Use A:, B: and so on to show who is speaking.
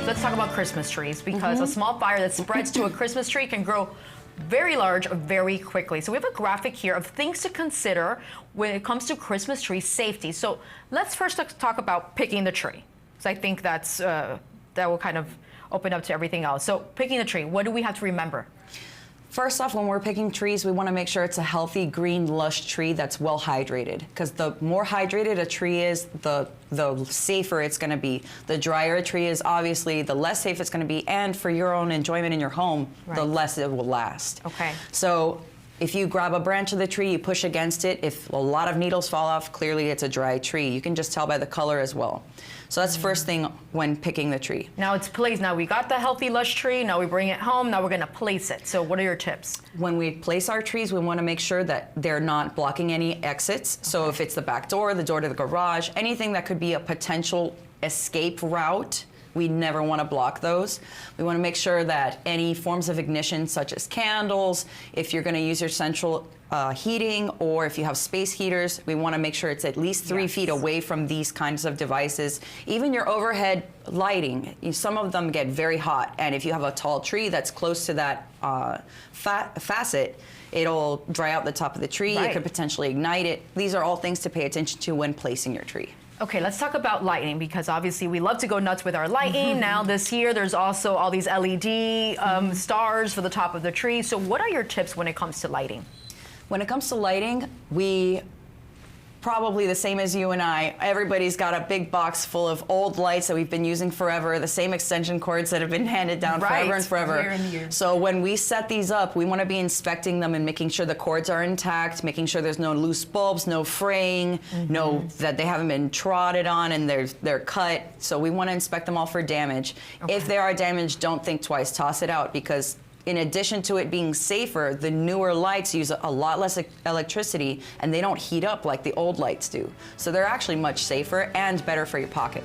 A: let's talk about Christmas trees, because a small fire that spreads to a Christmas tree can grow very large very quickly. So we have a graphic here of things to consider when it comes to Christmas tree safety. So let's first talk about picking the tree. So I think that will kind of open up to everything else. So picking the tree, what do we have to remember?
B: First off, when we're picking trees, we want to make sure it's a healthy, green, lush tree that's well hydrated. Because the more hydrated a tree is, the safer it's going to be. The drier a tree is, obviously, the less safe it's going to be. And for your own enjoyment in your home, the less it will last.
A: Okay.
B: So if you grab a branch of the tree, you push against it, if a lot of needles fall off, clearly it's a dry tree. You can just tell by the color as well. So that's first thing when picking the tree.
A: Now it's placed. Now we got the healthy, lush tree. Now we bring it home. Now we're going to place it. So what are your tips?
B: When we place our trees, we want to make sure that they're not blocking any exits. So if it's the back door, the door to the garage, anything that could be a potential escape route, we never want to block those. We want to make sure that any forms of ignition, such as candles, if you're going to use your central heating, or if you have space heaters, we want to make sure it's at least 3 feet away from these kinds of devices. Even your overhead lighting, some of them get very hot, and if you have a tall tree that's close to that facet, it'll dry out the top of the tree. It could potentially ignite it. These are all things to pay attention to when placing your tree.
A: Okay, let's talk about lighting, because obviously we love to go nuts with our lighting. Now this year, there's also all these LED stars for the top of the tree. So what are your tips when it comes to lighting?
B: When it comes to lighting, we probably the same as you and I. Everybody's got a big box full of old lights that we've been using forever, the same extension cords that have been handed down forever and forever.
A: Year and year.
B: So when we set these up, we want to be inspecting them and making sure the cords are intact, making sure there's no loose bulbs, no fraying, no that they haven't been trotted on and they're cut. So we want to inspect them all for damage. If they are damaged, don't think twice, toss it out, because in addition to it being safer, the newer lights use a lot less electricity and they don't heat up like the old lights do. So they're actually much safer and better for your pocket.